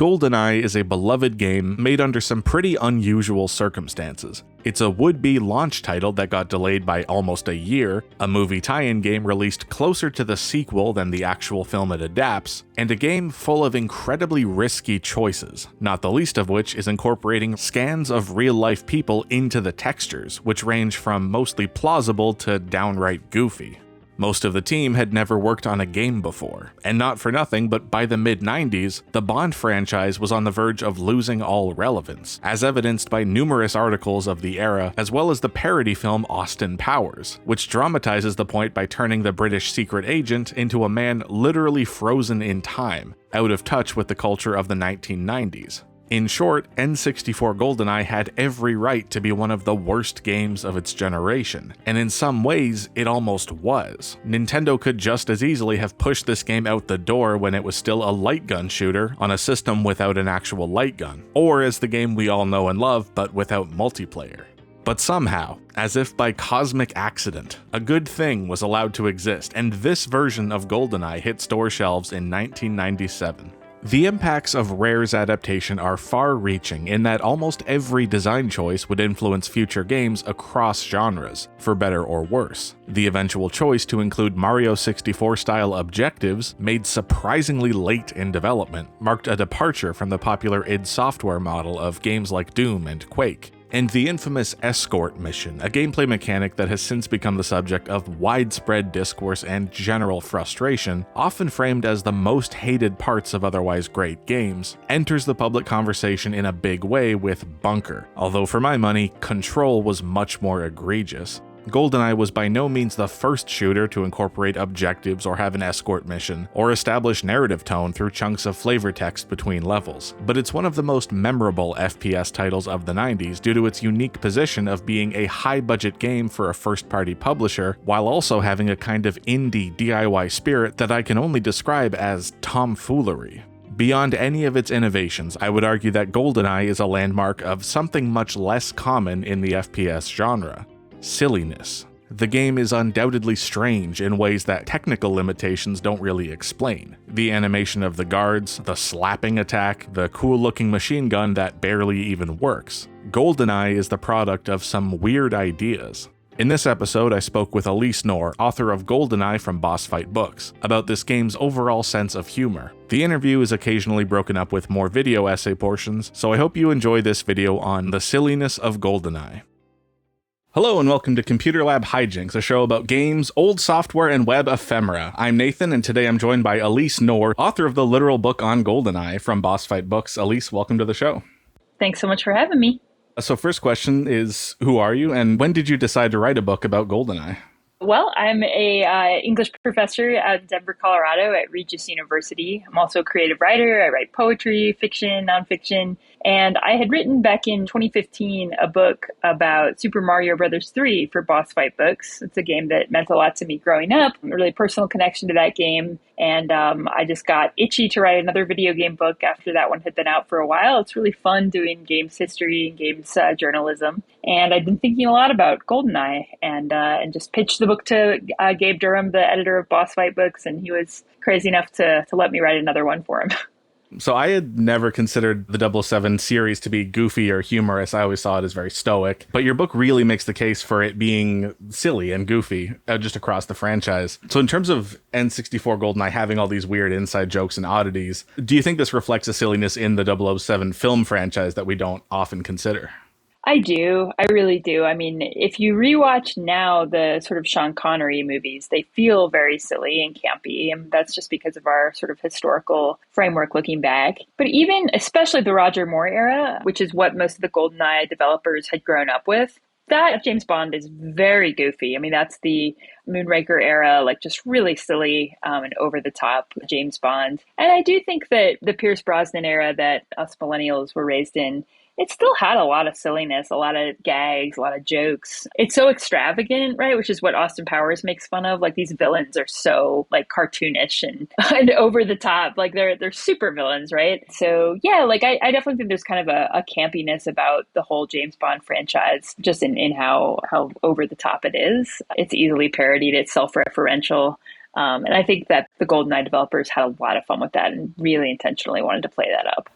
GoldenEye is a beloved game made under some pretty unusual circumstances. It's a would-be launch title that got delayed by almost a year, a movie tie-in game released closer to the sequel than the actual film it adapts, and a game full of incredibly risky choices, not the least of which is incorporating scans of real-life people into the textures, which range from mostly plausible to downright goofy. Most of the team had never worked on a game before, and not for nothing, but by the mid-90s, the Bond franchise was on the verge of losing all relevance, as evidenced by numerous articles of the era, as well as the parody film Austin Powers, which dramatizes the point by turning the British secret agent into a man literally frozen in time, out of touch with the culture of the 1990s. In short, N64 GoldenEye had every right to be one of the worst games of its generation, and in some ways, it almost was. Nintendo could just as easily have pushed this game out the door when it was still a light gun shooter on a system without an actual light gun, or as the game we all know and love but without multiplayer. But somehow, as if by cosmic accident, a good thing was allowed to exist, and this version of GoldenEye hit store shelves in 1997. The impacts of Rare's adaptation are far-reaching in that almost every design choice would influence future games across genres, for better or worse. The eventual choice to include Mario 64-style objectives, made surprisingly late in development, marked a departure from the popular id Software model of games like Doom and Quake. And the infamous escort mission, a gameplay mechanic that has since become the subject of widespread discourse and general frustration, often framed as the most hated parts of otherwise great games, enters the public conversation in a big way with Bunker, although for my money, Control was much more egregious. GoldenEye was by no means the first shooter to incorporate objectives or have an escort mission, or establish narrative tone through chunks of flavor text between levels, but it's one of the most memorable FPS titles of the 90s due to its unique position of being a high-budget game for a first-party publisher, while also having a kind of indie DIY spirit that I can only describe as tomfoolery. Beyond any of its innovations, I would argue that GoldenEye is a landmark of something much less common in the FPS genre: silliness. The game is undoubtedly strange in ways that technical limitations don't really explain. The animation of the guards, the slapping attack, the cool-looking machine gun that barely even works. GoldenEye is the product of some weird ideas. In this episode, I spoke with Alyse Knorr, author of GoldenEye from Boss Fight Books, about this game's overall sense of humor. The interview is occasionally broken up with more video essay portions, so I hope you enjoy this video on the silliness of GoldenEye. Hello and welcome to Computer Lab Hijinks, a show about games, old software, and web ephemera. I'm Nathan, and today I'm joined by Alyse Knorr, author of the literal book on GoldenEye from Boss Fight Books. Alyse, welcome to the show. Thanks so much for having me. So first question is, who are you, and when did you decide to write a book about GoldenEye? Well, I'm a English professor at Denver, Colorado at Regis University. I'm also a creative writer. I write poetry, fiction, nonfiction. And I had written back in 2015 a book about Super Mario Bros. 3 for Boss Fight Books. It's a game that meant a lot to me growing up, a really personal connection to that game. And I just got itchy to write another video game book after that one had been out for a while. It's really fun doing games history and games journalism. And I've been thinking a lot about GoldenEye and just pitched the book to Gabe Durham, the editor of Boss Fight Books, and he was crazy enough to let me write another one for him. So I had never considered the 007 series to be goofy or humorous. I always saw it as very stoic. But your book really makes the case for it being silly and goofy just across the franchise. So in terms of N64 GoldenEye having all these weird inside jokes and oddities, do you think this reflects a silliness in the 007 film franchise that we don't often consider? I do. I really do. I mean, if you rewatch now the sort of Sean Connery movies, they feel very silly and campy. And that's just because of our sort of historical framework looking back. But even, especially the Roger Moore era, which is what most of the GoldenEye developers had grown up with, that James Bond is very goofy. I mean, that's the Moonraker era, like just really silly and over the top James Bond. And I do think that the Pierce Brosnan era that us millennials were raised in, it still had a lot of silliness, a lot of gags, a lot of jokes. It's so extravagant, right? Which is what Austin Powers makes fun of. Like these villains are so like cartoonish and over the top. Like they're super villains, right? So yeah, like I definitely think there's kind of a campiness about the whole James Bond franchise, just in how over the top it is. It's easily parodied. It's self-referential. And I think that the GoldenEye developers had a lot of fun with that and really intentionally wanted to play that up.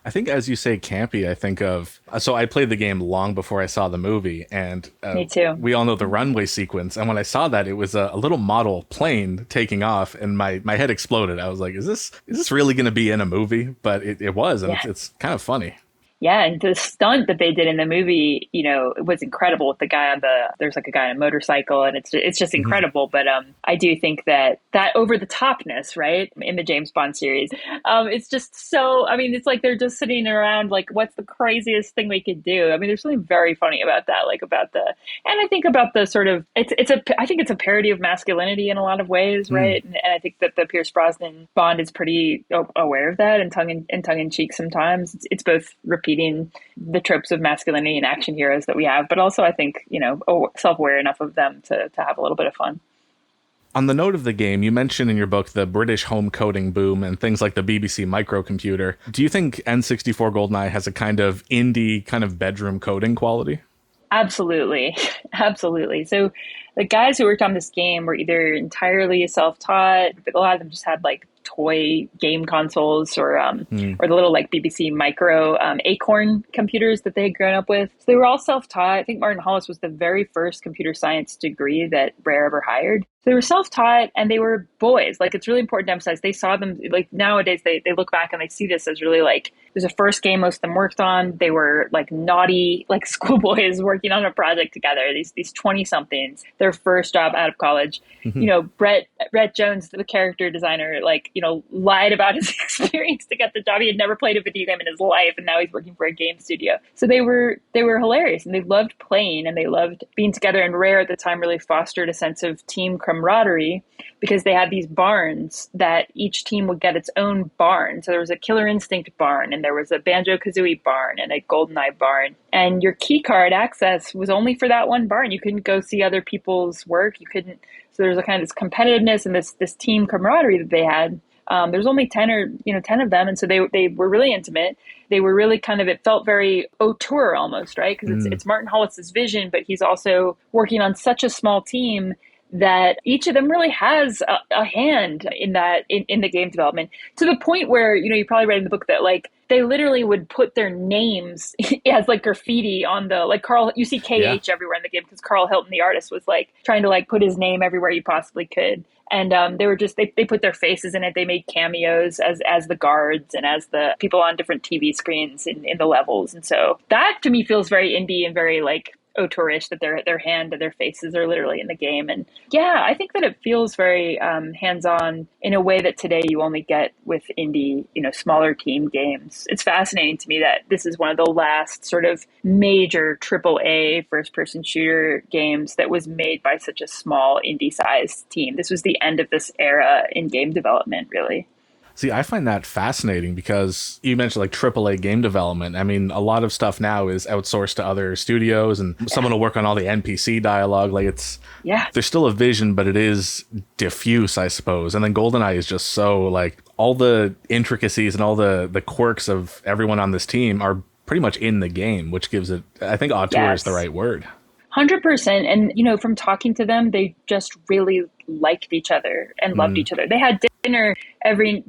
I think as you say campy, I think of, so I played the game long before I saw the movie, and Me too. we all know the runway sequence. And when I saw that, it was a little model plane taking off, and my head exploded. I was like, is this really going to be in a movie? But it was, and Yeah. it's kind of funny. Yeah, and the stunt that they did in the movie, it was incredible with the guy there's like a guy on a motorcycle, and it's just incredible. But I do think that over the topness, right, in the James Bond series, it's just so, I mean, it's like they're just sitting around like, what's the craziest thing we could do? I mean, there's something very funny about that, like and I think about the sort of, I think it's a parody of masculinity in a lot of ways, right? And I think that the Pierce Brosnan Bond is pretty aware of that and tongue in cheek sometimes. It's both repeating the tropes of masculinity and action heroes that we have, but also I think, self-aware enough of them to have a little bit of fun. On the note of the game, you mentioned in your book the British home coding boom and things like the BBC microcomputer. Do you think N64 GoldenEye has a kind of indie, kind of bedroom coding quality? Absolutely. Absolutely. So the guys who worked on this game were either entirely self-taught, but a lot of them just had like toy game consoles or the little like BBC micro Acorn computers that they had grown up with. So they were all self-taught. I think Martin Hollis was the very first computer science degree that Rare ever hired. So they were self-taught and they were boys. Like, it's really important to emphasize they saw them, like nowadays they look back and they see this as really like, it was the first game most of them worked on. They were like naughty, like schoolboys working on a project together, these 20 somethings, their first job out of college. Brett Jones, the character designer, lied about his experience to get the job. He had never played a video game in his life, and now he's working for a game studio. So they were hilarious, and they loved playing, and they loved being together. And Rare at the time really fostered a sense of team camaraderie because they had these barns that each team would get its own barn. So there was a Killer Instinct barn, and there was a Banjo-Kazooie barn, and a GoldenEye barn. And your key card access was only for that one barn. You couldn't go see other people's work. You couldn't. So there was a kind of this competitiveness and this team camaraderie that they had. There's only 10 of them. And so they were really intimate. They were really kind of, it felt very auteur almost, right? Because it's Martin Hollis's vision, but he's also working on such a small team that each of them really has a hand in that, in the game development, to the point where, you probably read in the book that like, they literally would put their names as like graffiti on the, like Carl, you see KH everywhere in the game because Carl Hilton, the artist, was like trying to like put his name everywhere he possibly could. And they were just, they put their faces in it. They made cameos as the guards and as the people on different TV screens in the levels. And so that to me feels very indie and very like auteurish, that their hand and their faces are literally in the game. And yeah, I think that it feels very hands-on in a way that today you only get with indie, smaller team games. It's fascinating to me that this is one of the last sort of major AAA first-person shooter games that was made by such a small indie-sized team. This was the end of this era in game development, really. See, I find that fascinating because you mentioned like AAA game development. I mean, a lot of stuff now is outsourced to other studios, and someone will work on all the NPC dialogue. Like there's still a vision, but it is diffuse, I suppose. And then GoldenEye is just so like all the intricacies and all the quirks of everyone on this team are pretty much in the game, which gives it, I think auteur is the right word. 100%. And, from talking to them, they just really liked each other and loved each other. They had dinner every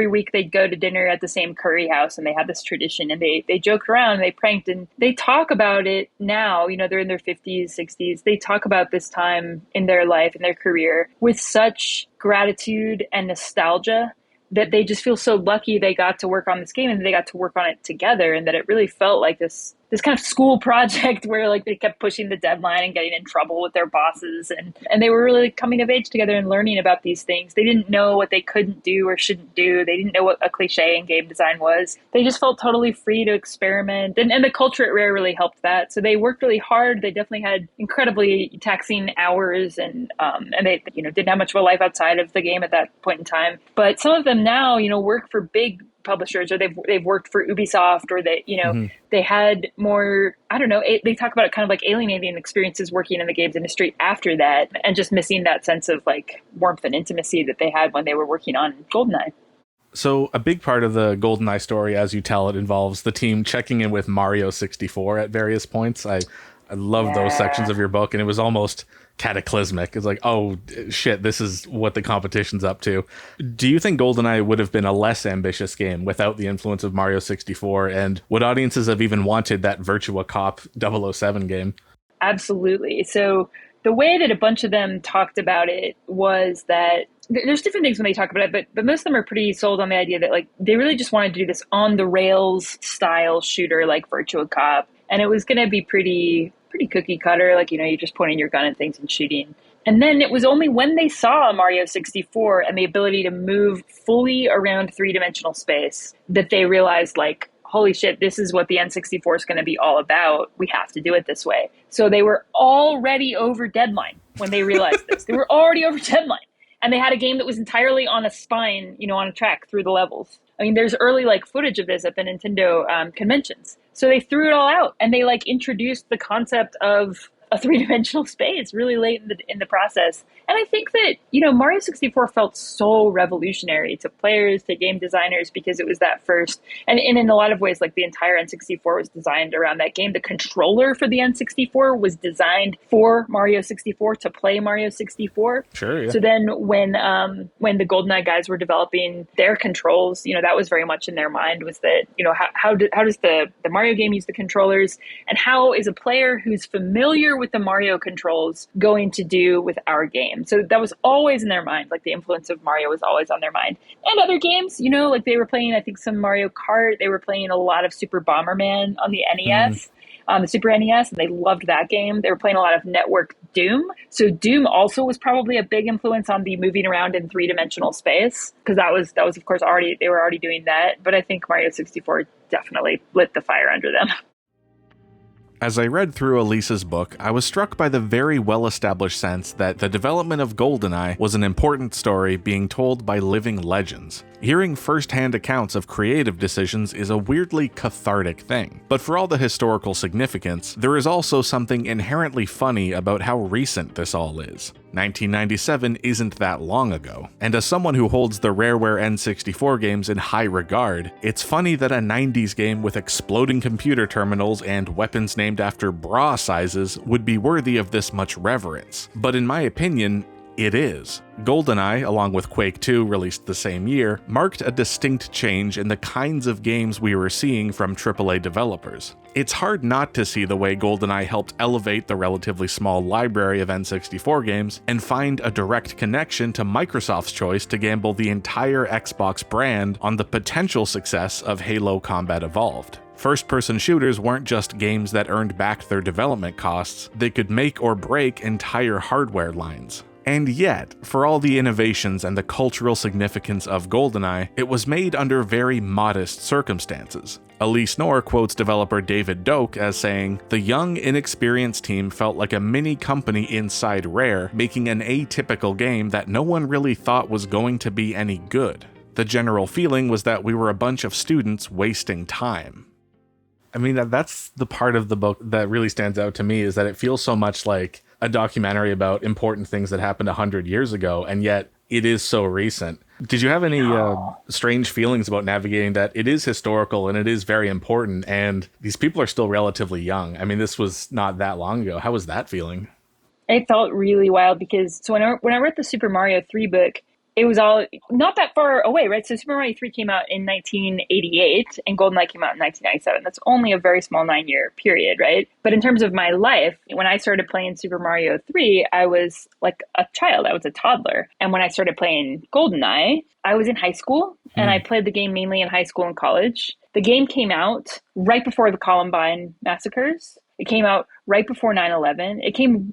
week. They'd go to dinner at the same curry house, and they had this tradition, and they joked around, and they pranked, and they talk about it now. They're in their 50s, 60s. They talk about this time in their life and their career with such gratitude and nostalgia that they just feel so lucky they got to work on this game and they got to work on it together, and that it really felt like this kind of school project where like they kept pushing the deadline and getting in trouble with their bosses, and they were really coming of age together and learning about these things. They didn't know what they couldn't do or shouldn't do. They didn't know what a cliche in game design was. They just felt totally free to experiment, and the culture at Rare really helped that. So they worked really hard. They definitely had incredibly taxing hours, and they didn't have much of a life outside of the game at that point in time. But some of them now work for big publishers, or they've worked for Ubisoft, or they had more, I don't know, they talk about it kind of like alienating experiences working in the games industry after that, and just missing that sense of like warmth and intimacy that they had when they were working on GoldenEye. So a big part of the GoldenEye story, as you tell it, involves the team checking in with Mario 64 at various points. I love those sections of your book, and it was almost cataclysmic. It's like, oh shit, this is what the competition's up to. Do you think GoldenEye would have been a less ambitious game without the influence of Mario 64? And would audiences have even wanted that Virtua Cop 007 game? Absolutely. So the way that a bunch of them talked about it was that there's different things when they talk about it, but most of them are pretty sold on the idea that like they really just wanted to do this on the rails style shooter like Virtua Cop, and it was going to be pretty cookie cutter, like, you know, you're just pointing your gun at things and shooting. And then it was only when they saw Mario 64 and the ability to move fully around three-dimensional space that they realized, like, holy shit, this is what the N64 is going to be all about. We have to do it this way. So they were already over deadline when they realized this. They were already over deadline. And they had a game that was entirely on a spine, you know, on a track through the levels. I mean, there's early like footage of this at the Nintendo conventions. So they threw it all out and they like introduced the concept of a three-dimensional space really late in the process. And I think that, you know, Mario 64 felt so revolutionary to players, to game designers, because it was that first. And in a lot of ways, like the entire N64 was designed around that game. The controller for the N64 was designed for Mario 64 to play Mario 64. Sure, yeah. So then when the GoldenEye guys were developing their controls, you know, that was very much in their mind, was that, you know, how does the Mario game use the controllers, and how is a player who's familiar with the Mario controls going to do with our game? So that was always in their mind. Like the influence of Mario was always on their mind. And other games, you know, like they were playing, I think, some Mario Kart. They were playing a lot of Super Bomberman on the NES. The Super NES, and they loved that game. They were playing a lot of Network Doom. So Doom also was probably a big influence on the moving around in three-dimensional space, because that was of course they were already doing that. But I think Mario 64 definitely lit the fire under them. As I read through Alyse's book, I was struck by the very well-established sense that the development of GoldenEye was an important story being told by living legends. Hearing first-hand accounts of creative decisions is a weirdly cathartic thing. But for all the historical significance, there is also something inherently funny about how recent this all is. 1997 isn't that long ago, and as someone who holds the Rareware N64 games in high regard, it's funny that a 90s game with exploding computer terminals and weapons named after bra sizes would be worthy of this much reverence. But in my opinion, it is. GoldenEye, along with Quake 2, released the same year, marked a distinct change in the kinds of games we were seeing from AAA developers. It's hard not to see the way GoldenEye helped elevate the relatively small library of N64 games and find a direct connection to Microsoft's choice to gamble the entire Xbox brand on the potential success of Halo Combat Evolved. First-person shooters weren't just games that earned back their development costs, they could make or break entire hardware lines. And yet, for all the innovations and the cultural significance of GoldenEye, it was made under very modest circumstances. Alyse Knorr quotes developer David Doak as saying, "The young, inexperienced team felt like a mini company inside Rare, making an atypical game that no one really thought was going to be any good. The general feeling was that we were a bunch of students wasting time." I mean, that's the part of the book that really stands out to me, is that it feels so much like a documentary about important things that happened 100 years ago, and yet it is so recent. Did you have any strange feelings about navigating that? It is historical and it is very important, and these people are still relatively young. I mean, this was not that long ago. How was that feeling? It felt really wild because so when I read the Super Mario 3 book, it was all not that far away, right? So Super Mario 3 came out in 1988 and GoldenEye came out in 1997. That's only a very small 9-year period, right? But in terms of my life, when I started playing Super Mario 3, I was like a child. I was a toddler. And when I started playing GoldenEye, I was in high school and I played the game mainly in high school and college. The game came out right before the Columbine massacres. It came out right before 9/11.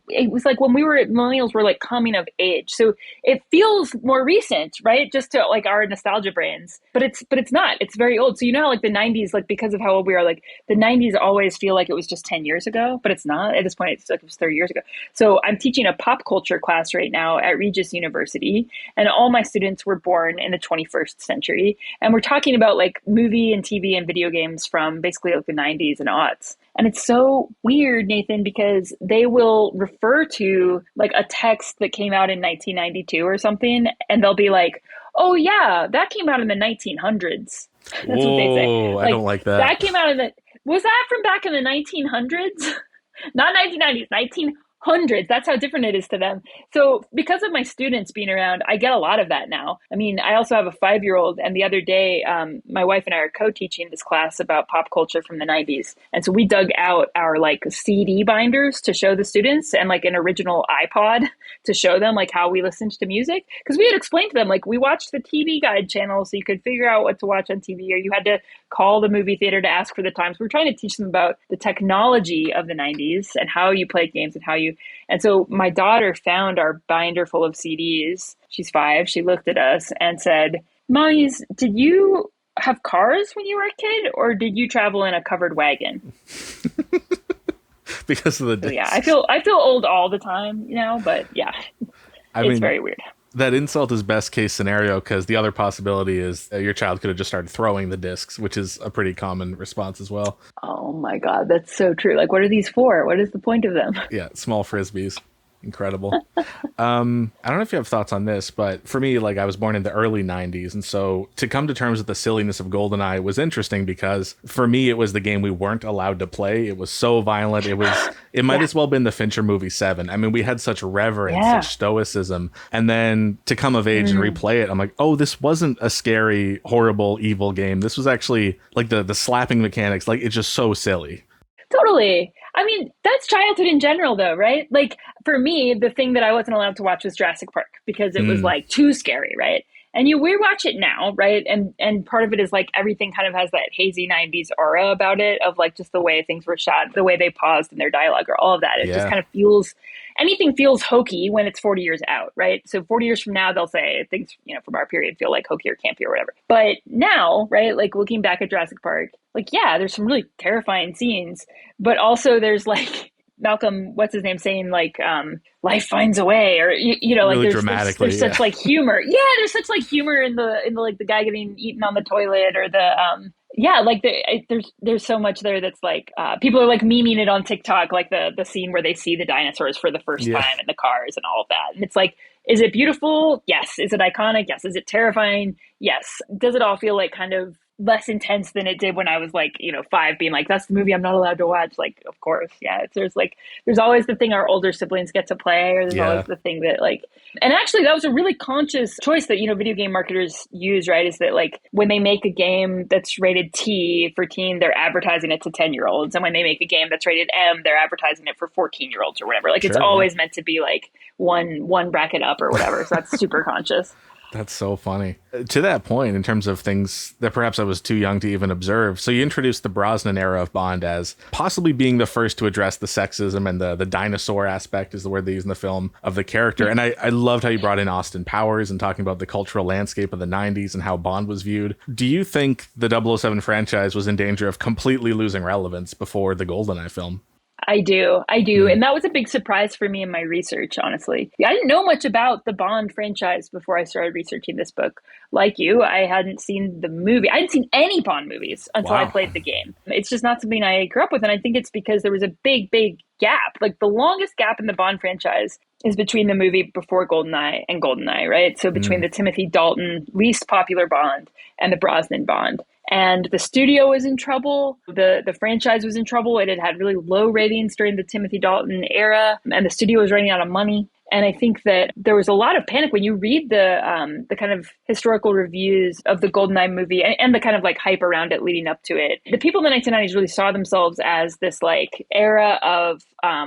It was like when millennials were like coming of age. So it feels more recent, right? Just to like our nostalgia brains, but it's not, it's very old. So you know how like the 90s, like because of how old we are, like the 90s always feel like it was just 10 years ago, but it's not. At this point, it's like it was 30 years ago. So I'm teaching a pop culture class right now at Regis University, and all my students were born in the 21st century. And we're talking about like movie and TV and video games from basically like the 90s and aughts. And it's so weird, Nathan, because they will refer to like a text that came out in 1992 or something, and they'll be like, "Oh yeah, that came out in the 1900s." That's Whoa, what they say. I don't like that. That came out was that from back in the 1900s? Not 1990s, hundreds. That's how different it is to them. So because of my students being around, I get a lot of that now. I mean, I also have a 5-year-old, and the other day, my wife and I are co-teaching this class about pop culture from the 90s. And so we dug out our like CD binders to show the students and like an original iPod to show them like how we listened to music. Because we had explained to them, like, we watched the TV Guide channel so you could figure out what to watch on TV, or you had to call the movie theater to ask for the times. We're trying to teach them about the technology of the 90s and how you played games and how you. And so my daughter found our binder full of CDs. She's 5. She looked at us and said, "Mommies, did you have cars when you were a kid, or did you travel in a covered wagon?" Because of the discs. So yeah, I feel old all the time, but yeah, it's very weird. That insult is best case scenario, because the other possibility is your child could have just started throwing the discs, which is a pretty common response as well. Oh my God, that's so true. Like, what are these for? What is the point of them? Yeah, small frisbees. Incredible. I don't know if you have thoughts on this, but for me, like, I was born in the early 90s, and so to come to terms with the silliness of GoldenEye was interesting, because for me, it was the game we weren't allowed to play. It was so violent. It might as well been the Fincher movie 7. I mean, we had such reverence, such stoicism, and then to come of age and replay it, I'm like, oh, this wasn't a scary, horrible, evil game. This was actually like the slapping mechanics. Like, it's just so silly. Totally. I mean, that's childhood in general, though, right? Like, for me, the thing that I wasn't allowed to watch was Jurassic Park because it was like too scary, right? And we watch it now, right? And part of it is like everything kind of has that hazy 90s aura about it, of like just the way things were shot, the way they paused in their dialogue, or all of that. It just kind of feels, anything feels hokey when it's 40 years out, right? So 40 years from now, they'll say things, from our period feel like hokey or campy or whatever. But now, right, like looking back at Jurassic Park, like, yeah, there's some really terrifying scenes, but also there's like Malcolm, what's his name, saying like, life finds a way, or, like really there's such like humor. Yeah, there's such like humor in the like the guy getting eaten on the toilet, or the, like there's so much there that's like, people are like memeing it on TikTok, like the scene where they see the dinosaurs for the first time in the cars and all of that. And it's like, is it beautiful? Yes. Is it iconic? Yes. Is it terrifying? Yes. Does it all feel like kind of less intense than it did when I was like, 5, being like, that's the movie I'm not allowed to watch? Like, of course. Yeah. There's always the thing our older siblings get to play, or there's always the thing that like, and actually that was a really conscious choice that, video game marketers use, right? Is that like when they make a game that's rated T for teen, they're advertising it to 10-year-olds. And when they make a game that's rated M, they're advertising it for 14-year-olds or whatever. Like, it's always meant to be like one bracket up or whatever. So that's super conscious. That's so funny. To that point, in terms of things that perhaps I was too young to even observe, so you introduced the Brosnan era of Bond as possibly being the first to address the sexism and the dinosaur aspect, is the word they use in the film, of the character. And I loved how you brought in Austin Powers and talking about the cultural landscape of the 90s and how Bond was viewed. Do you think the 007 franchise was in danger of completely losing relevance before the GoldenEye film? I do. And that was a big surprise for me in my research, honestly. I didn't know much about the Bond franchise before I started researching this book. Like you, I hadn't seen the movie. I hadn't seen any Bond movies until I played the game. It's just not something I grew up with. And I think it's because there was a big, big gap. Like, the longest gap in the Bond franchise is between the movie before GoldenEye and GoldenEye, right? So between the Timothy Dalton, least popular Bond, and the Brosnan Bond. And the studio was in trouble. The franchise was in trouble. It had really low ratings during the Timothy Dalton era, and the studio was running out of money. And I think that there was a lot of panic when you read the kind of historical reviews of the GoldenEye movie and the kind of like hype around it leading up to it. The people in the 1990s really saw themselves as this like era of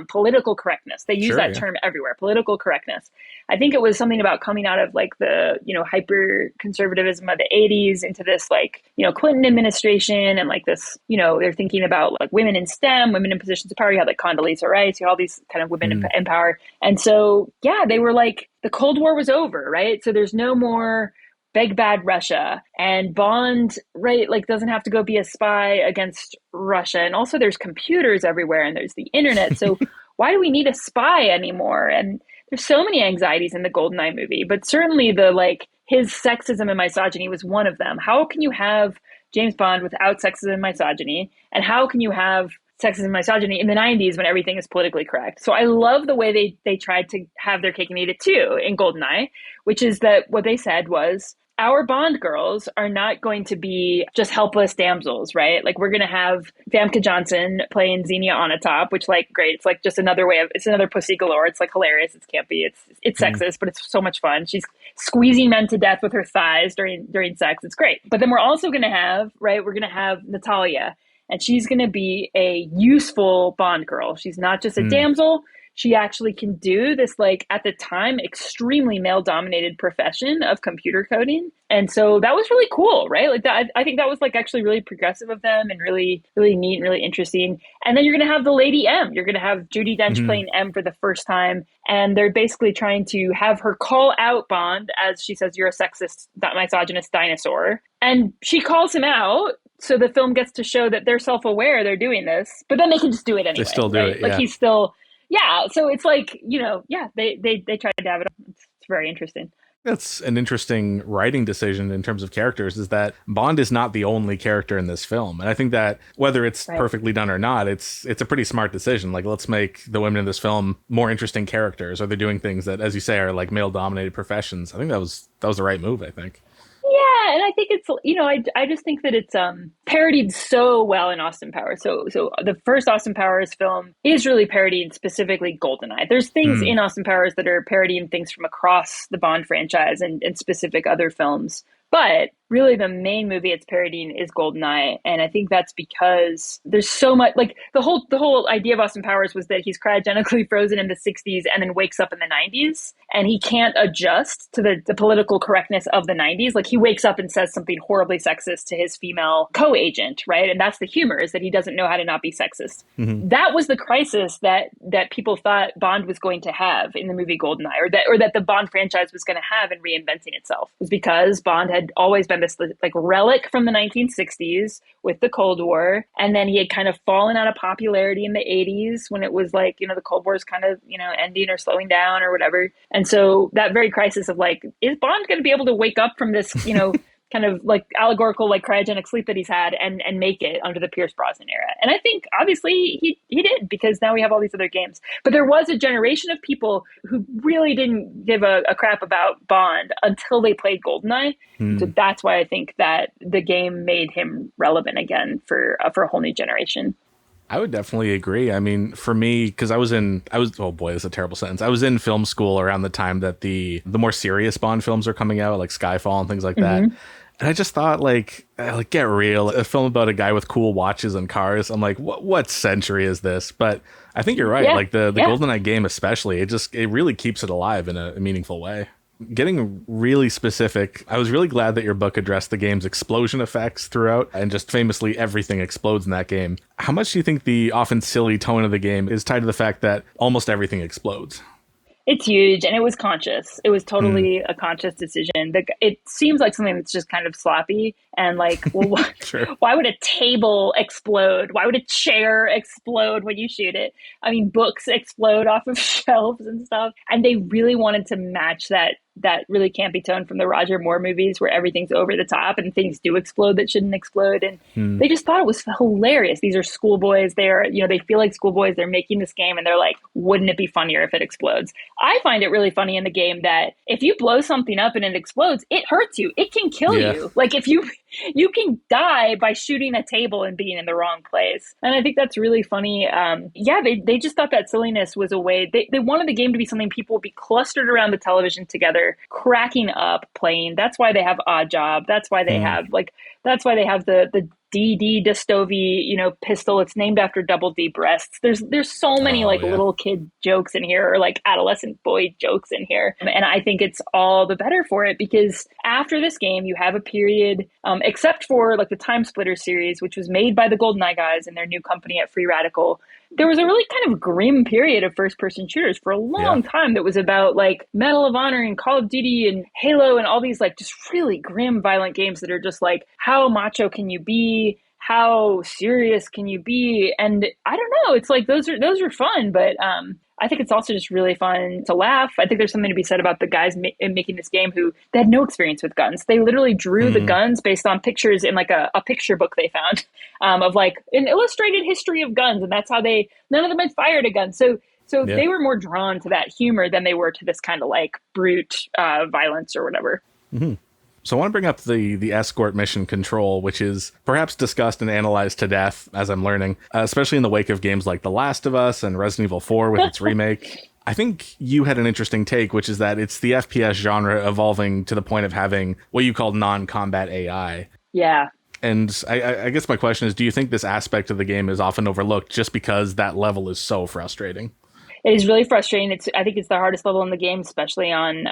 political correctness. They use that term everywhere, political correctness. I think it was something about coming out of like the, hyper conservatism of the 80s into this like, Clinton administration, and like this, they're thinking about like women in STEM, women in positions of power. You had like Condoleezza Rice, you had all these kind of women in power. And so, yeah, they were like, the Cold War was over, right? So there's no more big bad Russia, and Bond, right, like doesn't have to go be a spy against Russia. And also there's computers everywhere and there's the internet. So why do we need a spy anymore? And there's so many anxieties in the GoldenEye movie, but certainly the like his sexism and misogyny was one of them. How can you have James Bond without sexism and misogyny? And how can you have sexism and misogyny in the 90s when everything is politically correct? So I love the way they tried to have their cake and eat it too in GoldenEye, which is that what they said was, our Bond girls are not going to be just helpless damsels, right? Like we're going to have Famke Johnson playing Xenia Onatopp, which like, great. It's like just another way of, it's another pussy galore. It's like hilarious. It's campy. It's sexist, but it's so much fun. She's squeezing men to death with her thighs during sex. It's great. But then we're also going to have, right? We're going to have Natalia, and she's going to be a useful Bond girl. She's not just a damsel. She actually can do this, like, at the time, extremely male-dominated profession of computer coding. And so that was really cool, right? Like, that, I think that was, like, actually really progressive of them and really, really neat and really interesting. And then you're going to have the Lady M. You're going to have Judi Dench playing M for the first time. And they're basically trying to have her call out Bond as she says, "You're a sexist, misogynist dinosaur." And she calls him out. So the film gets to show that they're self-aware they're doing this, but then they can just do it anyway. They still do right? it, Like yeah. he's still... Yeah, so it's like, they tried to have it. It's very interesting. That's an interesting writing decision in terms of characters, is that Bond is not the only character in this film. And I think that whether it's perfectly done or not, it's a pretty smart decision. Like, let's make the women in this film more interesting characters, or they're doing things that, as you say, are like male-dominated professions. I think that was the right move, I think. Yeah, and I think it's, I just think that it's parodied so well in Austin Powers. So the first Austin Powers film is really parodying specifically GoldenEye. There's things in Austin Powers that are parodying things from across the Bond franchise and specific other films. But really the main movie it's parodying is GoldenEye. And I think that's because there's so much, like the whole idea of Austin Powers was that he's cryogenically frozen in the 60s and then wakes up in the 90s. And he can't adjust to the political correctness of the 90s. Like he wakes up and says something horribly sexist to his female co-agent, right? And that's the humor, is that he doesn't know how to not be sexist. That was the crisis that people thought Bond was going to have in the movie GoldenEye, or that the Bond franchise was going to have in reinventing itself, was because Bond had always been this like relic from the 1960s with the Cold War, and then he had kind of fallen out of popularity in the 80s when it was like, the Cold War is kind of, ending or slowing down or whatever. And so that very crisis of like, is Bond going to be able to wake up from this, kind of like allegorical, like cryogenic sleep that he's had and make it under the Pierce Brosnan era? And I think obviously he did, because now we have all these other games. But there was a generation of people who really didn't give a crap about Bond until they played GoldenEye. So that's why I think that the game made him relevant again for a whole new generation. I would definitely agree. I mean, for me, because oh boy, this is a terrible sentence. I was in film school around the time that the more serious Bond films are coming out, like Skyfall and things like that. And I just thought, like, get real. A film about a guy with cool watches and cars. I'm like, what century is this? But I think you're right. Yeah. Like the GoldenEye game especially, it really keeps it alive in a meaningful way. Getting really specific, I was really glad that your book addressed the game's explosion effects throughout, and just famously everything explodes in that game. How much do you think the often silly tone of the game is tied to the fact that almost everything explodes? It's huge, and it was conscious. It was totally a conscious decision. It seems like something that's just kind of sloppy and like, well, Sure. Why would a table explode? Why would a chair explode when you shoot it? I mean, books explode off of shelves and stuff. And they really wanted to match that really campy tone from the Roger Moore movies, where everything's over the top and things do explode that shouldn't explode. And they just thought it was hilarious. These are schoolboys. They feel like schoolboys. They're making this game and they're like, wouldn't it be funnier if it explodes? I find it really funny in the game that if you blow something up and it explodes, it hurts you. It can kill you. Like if you can die by shooting a table and being in the wrong place. And I think that's really funny. They just thought that silliness was a way. They wanted the game to be something people would be clustered around the television together, cracking up, playing. That's why they have Odd Job. That's why they have the DD Destovi, pistol. It's named after Double D breasts. There's so many little kid jokes in here, or like adolescent boy jokes in here. And I think it's all the better for it, because after this game, you have a period, except for like the Time Splitter series, which was made by the GoldenEye guys and their new company at Free Radical. There was a really kind of grim period of first-person shooters for a long time that was about like Medal of Honor and Call of Duty and Halo and all these like just really grim, violent games that are just like, how macho can you be? How serious can you be? And I don't know. It's like those are fun, but I think it's also just really fun to laugh. I think there's something to be said about the guys making this game who they had no experience with guns. They literally drew the guns based on pictures in like a picture book they found of like an illustrated history of guns. And that's how none of them had fired a gun. So they were more drawn to that humor than they were to this kind of like brute violence or whatever. Mm-hmm. So I want to bring up the escort mission control, which is perhaps discussed and analyzed to death, as I'm learning, especially in the wake of games like The Last of Us and Resident Evil 4 with its remake. I think you had an interesting take, which is that it's the FPS genre evolving to the point of having what you call non-combat AI. Yeah. And I guess my question is, do you think this aspect of the game is often overlooked just because that level is so frustrating? It is really frustrating. I think it's the hardest level in the game, especially on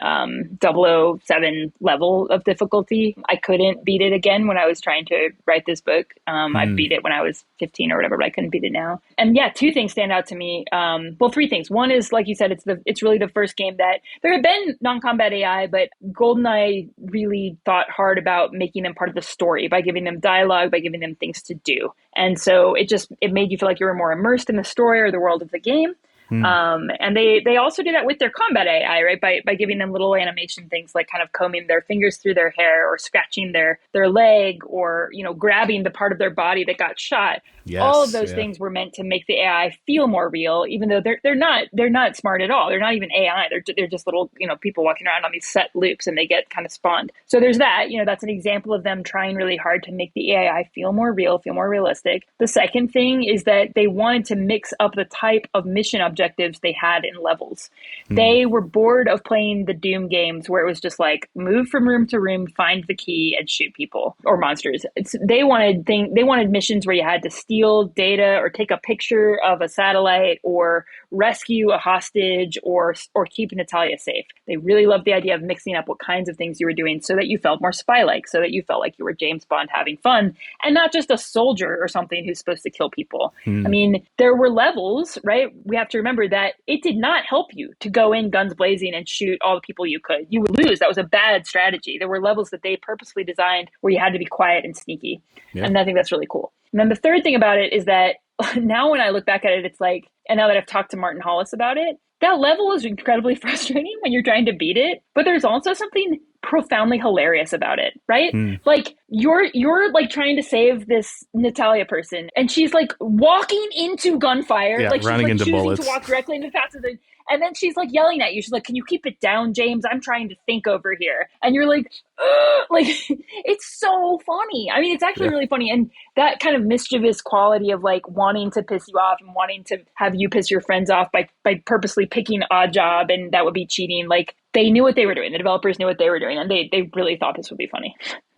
007 level of difficulty. I couldn't beat it again when I was trying to write this book. I beat it when I was 15 or whatever, but I couldn't beat it now. And yeah, two things stand out to me. Well, three things. One is, like you said, it's really the first game that there had been non-combat AI, but GoldenEye really thought hard about making them part of the story by giving them dialogue, by giving them things to do. And so it made you feel like you were more immersed in the story or the world of the game. And they also do that with their combat AI, right? By giving them little animation things like kind of combing their fingers through their hair or scratching their leg or, grabbing the part of their body that got shot. Yes, all of those things were meant to make the AI feel more real, even though they're not smart at all. They're not even AI. They're just little, people walking around on these set loops and they get kind of spawned. So there's that, that's an example of them trying really hard to make the AI feel more real, feel more realistic. The second thing is that they wanted to mix up the type of mission objectives they had in levels. They were bored of playing the Doom games where it was just like move from room to room, find the key and shoot people or monsters. They wanted missions where you had to steal data or take a picture of a satellite or rescue a hostage or keep Natalia safe. They really loved the idea of mixing up what kinds of things you were doing so that you felt more spy-like, so that you felt like you were James Bond having fun and not just a soldier or something who's supposed to kill people. I mean, there were levels, right? We have to remember that it did not help you to go in guns blazing and shoot all the people you could. You would lose. That was a bad strategy. There were levels that they purposely designed where you had to be quiet and sneaky. Yeah. And I think that's really cool. And then the third thing about it is that now when I look back at it, it's like, and now that I've talked to Martin Hollis about it, that level is incredibly frustrating when you're trying to beat it, but there's also something profoundly hilarious about it, right? Like you're like trying to save this Natalia person and she's like walking into gunfire, like running she's like into choosing bullets. to walk directly into the path of the, and then she's like yelling at you. She's like, "Can you keep it down, James? I'm trying to think over here." And you're like, ugh! Like it's so funny. I mean, it's actually really funny. And that kind of mischievous quality of like wanting to piss you off and wanting to have you piss your friends off by purposely picking odd job, and that would be cheating. Like they knew what they were doing. The developers knew what they were doing, and they really thought this would be funny.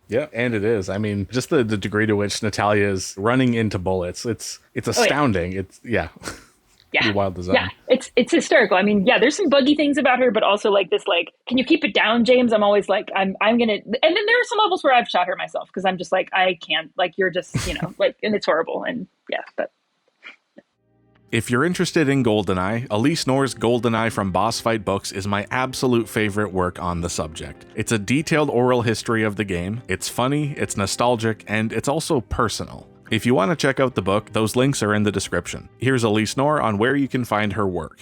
Yeah, and it is. I mean, just the degree to which Natalia is running into bullets, it's astounding. It's pretty wild design. Yeah, it's hysterical. I mean, there's some buggy things about her, but also like this, like, can you keep it down, James? I'm always like, I'm gonna. And then there are some levels where I've shot her myself because I'm just like, I can't. Like, you're just, like, and it's horrible. And but. If you're interested in GoldenEye, Alyse Knorr's GoldenEye from Boss Fight Books is my absolute favorite work on the subject. It's a detailed oral history of the game, it's funny, it's nostalgic, and it's also personal. If you want to check out the book, those links are in the description. Here's Alyse Knorr on where you can find her work.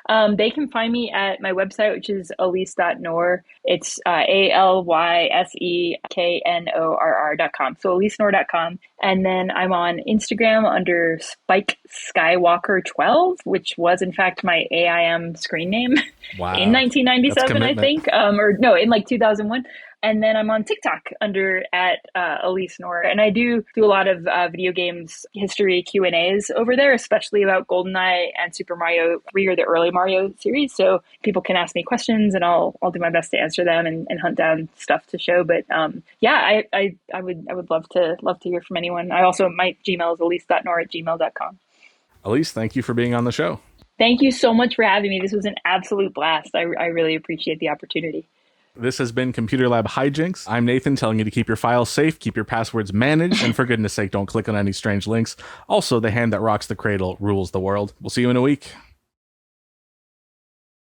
They can find me at my website, which is alyse.knorr. It's ALYSEKNORR.com. So AlyseKnorr.com. And then I'm on Instagram under Spike Skywalker 12, which was in fact my AIM screen name in 1997, I think. In like 2001. And then I'm on TikTok under at Alyse Knorr. And I do a lot of video games history Q&As over there, especially about GoldenEye and Super Mario 3 or the early Mario series. So people can ask me questions and I'll do my best to answer them and hunt down stuff to show. But I would love to hear from anyone. I also, my Gmail is alyse.knorr@gmail.com. Alyse, thank you for being on the show. Thank you so much for having me. This was an absolute blast. I really appreciate the opportunity. This has been Computer Lab Hijinks. I'm Nathan, telling you to keep your files safe, keep your passwords managed, and for goodness sake, don't click on any strange links. Also, the hand that rocks the cradle rules the world. We'll see you in a week.